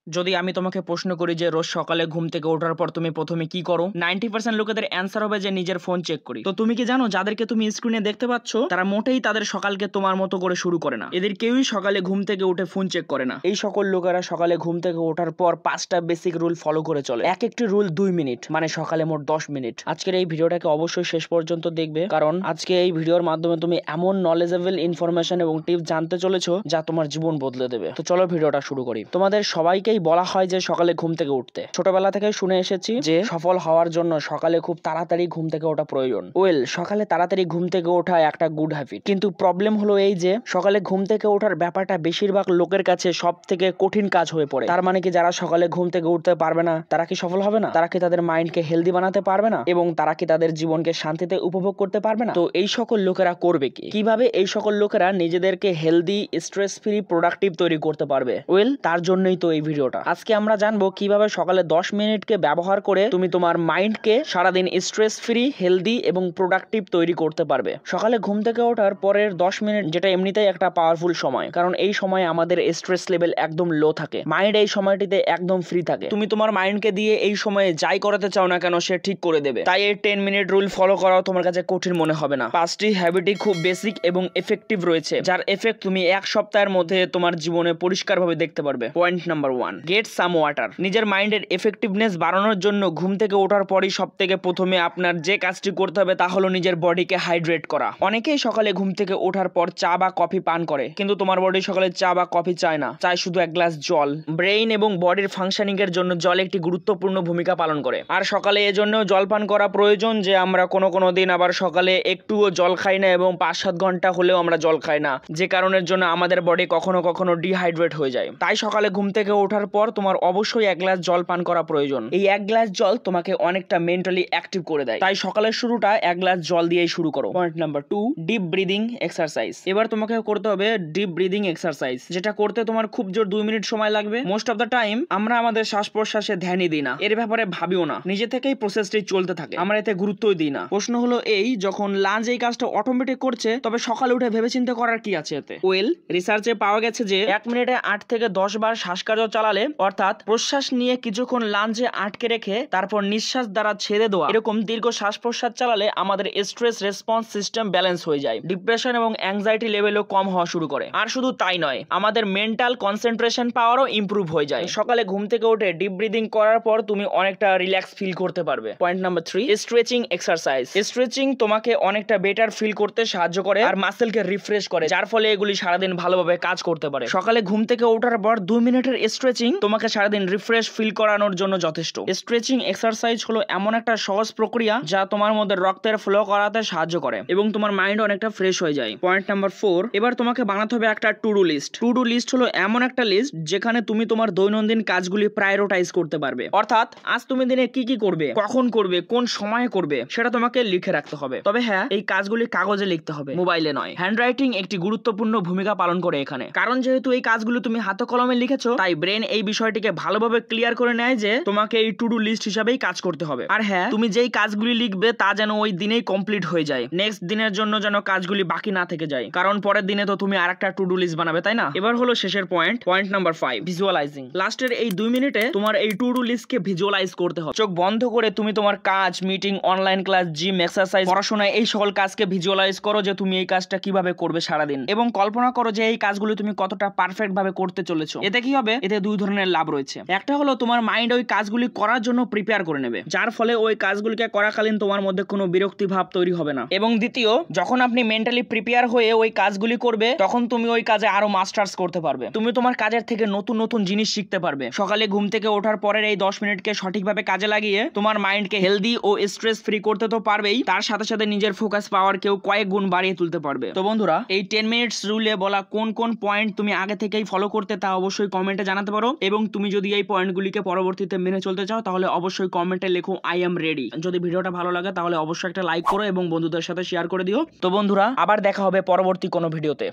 যদি আমি তোমাকে প্রশ্ন করি যে রোজ সকালে ঘুম থেকে ওঠার পর তুমি প্রথমে কি করো, 90% লোকেদের অ্যান্সার হবে যে নিজের ফোন চেক করি। তো তুমি কি জানো যাদেরকে তুমি স্ক্রিনে দেখতে পাচ্ছ তারা মোটেই তাদের সকালকে তোমার মতো করে শুরু করে না। এদের কেউই সকালে ঘুম থেকে উঠে ফোন চেক করে না। এই সকল লোকেরা সকালে ঘুম থেকে ওঠার পর 5টা বেসিক রুল ফলো করে চলে। এক একটি রুল 2 মিনিট, মানে সকালে মোট 10 মিনিট। আজকের এই ভিডিওটাকে অবশ্যই শেষ পর্যন্ত দেখবে, কারণ আজকে এই ভিডিওর মাধ্যমে তুমি এমন নলেজেবল ইনফরমেশন এবং টিপস জানতে চলেছো যা তোমার জীবন বদলে দেবে। তো চলো ভিডিওটা শুরু করি। তোমাদের সবাইকেই বলা হয় যে সকালে ঘুম থেকে উঠতে। ছোটবেলা থেকে শুনে এসেছি যে সফল হওয়ার জন্য সকালে খুব তাড়াতাড়ি ঘুম থেকে ওঠা প্রয়োজন। সকালে তাড়াতাড়ি ঘুম থেকে ওঠা একটা গুড হ্যাবিট, কিন্তু প্রবলেম হলো এই যে সকালে ঘুম থেকে ওঠার ব্যাপারটা বেশিরভাগ লোকের কাছে সব থেকে কঠিন কাজ হয়ে পড়ে। তার মানে কি যারা সকালে ঘুম থেকে উঠতে পারবে না তারা কি সফল হবে না? তারা কি তাদের মাইন্ডকে হেলদি বানাতে পারবে না? এবং তারা কি তাদের জীবনকে শান্তিতে উপভোগ করতে পারবে না? তো এই সকল লোকেরা করবে কি? কিভাবে এই সকল লোকেরা নিজেদেরকে হেলদি, স্ট্রেস ফ্রি, প্রোডাক্টিভ তৈরি করতে পারবে? তার জন্যই তো এই ভিডিওটা। আজকে আমরা জানবো কিভাবে সকালে 10 মিনিটকে ব্যবহার করে তুমি তোমার মাইন্ডকে সারাদিন স্ট্রেস ফ্রি, হেলদি এবং প্রোডাক্টিভ তৈরি করতে পারবে। সকালে ঘুম থেকে ওঠার পরের 10 মিনিট যেটা এমনিতেই একটা পাওয়ারফুল সময়, কারণ এই সময় আমাদের স্ট্রেস লেভেল একদম লো থাকে। মাইন্ড এই সময়টিতে একদম ফ্রি থাকে। তুমি তোমার মাইন্ডকে দিয়ে এই সময়ে যাই করাতে চাও না কেন সে ঠিক করে দেবে। তাই এই 10 মিনিট রুল ফলো করাও তোমার কাছে কঠিন মনে হবে না। 5টি হ্যাবিটই খুব বেসিক এবং এফেক্টিভ রয়েছে, যার এফেক্ট তুমি এক সপ্তাহের মধ্যে তোমার জীবনে পরিষ্কারভাবে দেখতে পারবে। Point number 1, get some water. নিজের মাইন্ডের এফেক্টিভনেস বাড়ানোর জন্য ঘুম থেকে ওঠার পরই সব থেকে প্রথমে আপনার যে কাজটি করতে হবে তা হলো নিজের বডিকে হাইড্রেট করা। অনেকেই সকালে ঘুম থেকে ওঠার পর চা বা কফি পান করে, কিন্তু তোমার বডি সকালে চা বা কফি চায় না, চায় শুধু এক গ্লাস জল। ব্রেইন এবং বডির ফাংশনিং এর জন্য জল একটি গুরুত্বপূর্ণ ভূমিকা পালন করে। আর সকালে এজন্য জল পান করা প্রয়োজন যে আমরা কোনো দিন আবার সকালে একটুও জল খাই না এবং 5-7 ঘন্টা হলেও আমরা জল খাই না, যে কারণের জন্য আমাদের বডি কখনো ডিহাইড্রেট হয়ে যায়। তাই সকালে ঘুম থেকে ওঠার পর তোমার অবশ্যই 1 গ্লাস জল পান করা প্রয়োজন। এই 1 গ্লাস জল তোমাকে অনেকটা মেন্টালি অ্যাক্টিভ করে দেয়। তাই সকালের শুরুটা 1 গ্লাস জল দিয়েই শুরু করো। Point number 2, deep breathing exercise. এবার তোমাকে করতে হবে ডিপ ব্রিদিং এক্সারসাইজ, যেটা করতে তোমার খুব জোর 2 মিনিট সময় লাগবে। মোস্ট অফ দ্য টাইম আমরা আমাদের শ্বাস প্রশ্বাসে ধ্যানই দিই না, এর ব্যাপারে ভাবিও না, নিজে থেকেই প্রসেসটি চলতে থাকে, আমরা এতে গুরুত্বই দিই না। প্রশ্ন হলো এই, যখন লাঞ্চ এই কাজটা অটোমেটিক করছে তবে সকালে উঠে ভেবেচিন্তে করার কি আছে এতে? রিসার্চে পাওয়া গেছে যে 1 মিনিটে 8 থেকে 10 বার শ্বাসকার্য চালালে, অর্থাৎ প্রশ্বাস নিয়ে কিছুক্ষণ লাঞ্চে আটকে রেখে তারপর নিঃশ্বাস দ্বারা ছেড়ে দেওয়া, এরকম দীর্ঘ শ্বাস প্রশ্বাস চালালে আমাদের স্ট্রেস রেসপন্স সিস্টেম ব্যালেন্স হয়ে যায়, ডিপ্রেশন এবং অ্যাংজাইটি লেভেলও কম হওয়া শুরু করে। আর শুধু তাই নয়, আমাদের মেন্টাল কনসেন্ট্রেশন পাওয়ারও ইমপ্রুভ হয়ে যায়। সকালে ঘুম থেকে উঠে ডিপ ব্রিদিং করার পর তুমি অনেকটা রিল্যাক্স ফিল করতে পারবে। Point number 3, stretching exercise. Stretching তোমাকে অনেকটা বেটার ফিল করতে সাহায্য করে আর মাসেলকে রিফ্রেশ করে, যার ফলে এগুলি সারাদিন ভালোভাবে কাজ করতে পারে। সকালে ঘুম থেকে ওঠার পর 2 মিনিটের স্ট্রেচিং তোমাকে সারাদিন রিফ্রেশ ফিল করানোর জন্য যথেষ্ট। স্ট্রেচিং এক্সারসাইজ হলো এমন একটা সহজ প্রক্রিয়া যা তোমার মধ্যে রক্তের ফ্লো করাতে সাহায্য করে এবং তোমার মাইন্ড অনেকটা ফ্রেশ হয়ে যায়। পয়েন্ট নাম্বার 4, এবার তোমাকে বানাতে হবে একটা to do list. To do list হলো এমন একটা লিস্ট যেখানে তুমি তোমার দৈনন্দিন কাজগুলি প্রায়োরিটাইজ করতে পারবে। অর্থাৎ আজ তুমি দিনে কি করবে, কখন করবে, কোন সময়ে করবে সেটা তোমাকে লিখে রাখতে হবে। তবে হ্যাঁ, এই কাজগুলি কাগজে লিখতে হবে, মোবাইলে নয়। হ্যান্ডরাইটিং একটি গুরুত্বপূর্ণ ভূমিকা পালন করে এখানে, কারণ যেহেতু এই কাজগুলো তুমি হাতে কলমে লিখেছো, তাই ব্রেন এই বিষয়টিকে ভালোভাবে ক্লিয়ার করে নেয় যে তোমাকে এই টু ডু লিস্ট হিসাবেই কাজ করতে হবে। আর হ্যাঁ, তুমি যেই কাজগুলি লিখবে তা যেন ওই দিনেই কমপ্লিট হয়ে যায়, নেক্সট দিনের জন্য যেন কাজগুলি বাকি না থেকে যায়, কারণ পরের দিনে তো তুমি আরেকটা টু ডু লিস্ট বানাবে, তাই না? এবার হলো শেষের পয়েন্ট নাম্বার 5, ভিজুয়ালাইজিং। লাস্টের এই 2 মিনিটে তোমার এই টু ডু লিস্টকে ভিজুয়ালাইজ করতে হবে। চোখ বন্ধ করে তুমি তোমার কাজ, meeting, online class, gym, exercise, পড়াশোনা, এই সকল কাজকে ভিজুয়ালাইজ করো যে তুমি এই কাজটা কিভাবে করবে সারাদিন, এবং কল্পনা করো যে এই কাজগুলো তুমি কতটা পারফেক্ট ভাবে করতে চলেছো। এতে কি হবে? এতে 2 ধরনের লাভ রয়েছে। একটা হলো তোমার মাইন্ড ওই কাজগুলি করার জন্য প্রিপেয়ার করে নেবে, যার ফলে ওই কাজগুলিকে করাকালীন তোমার মধ্যে কোনো বিরক্তি ভাব তৈরি হবে না। এবং দ্বিতীয়, যখন আপনি মেন্টালি প্রিপেয়ার হয়ে ওই কাজগুলি করবে তখন তুমি ওই কাজে আরো মাস্টার্স করতে পারবে। তুমি তোমার কাজের থেকে নতুন জিনিস শিখতে পারবে। সকালে ঘুম থেকে ওঠার পরের এই 10 মিনিটকে সঠিকভাবে কাজে লাগিয়ে তোমার মাইন্ডকে হেলদি ও স্ট্রেস ফ্রি করতে তো পারবেই, তার সাথে সাথে নিজের ফোকাস পাওয়ারকেও কয়েক গুণ বাড়িয়ে তুলতে পারবে। তো বন্ধুরা, এই 10 মিনিটস রুলে বলা কোন পয়েন্ট তুমি আগে থেকেই ফলো করতে তা অবশ্যই কমেন্টে জানাতে পারো, এবং তুমি যদি এই পয়েন্টগুলিকে পরবর্তীতে মেনে চলতে চাও তাহলে অবশ্যই কমেন্টে লেখো আই এম রেডি। যদি ভিডিওটা ভালো লাগে তাহলে অবশ্যই একটা লাইক করো এবং বন্ধুদের সাথে শেয়ার করে দিও। তো বন্ধুরা, আবার দেখা হবে পরবর্তী কোনো ভিডিওতে।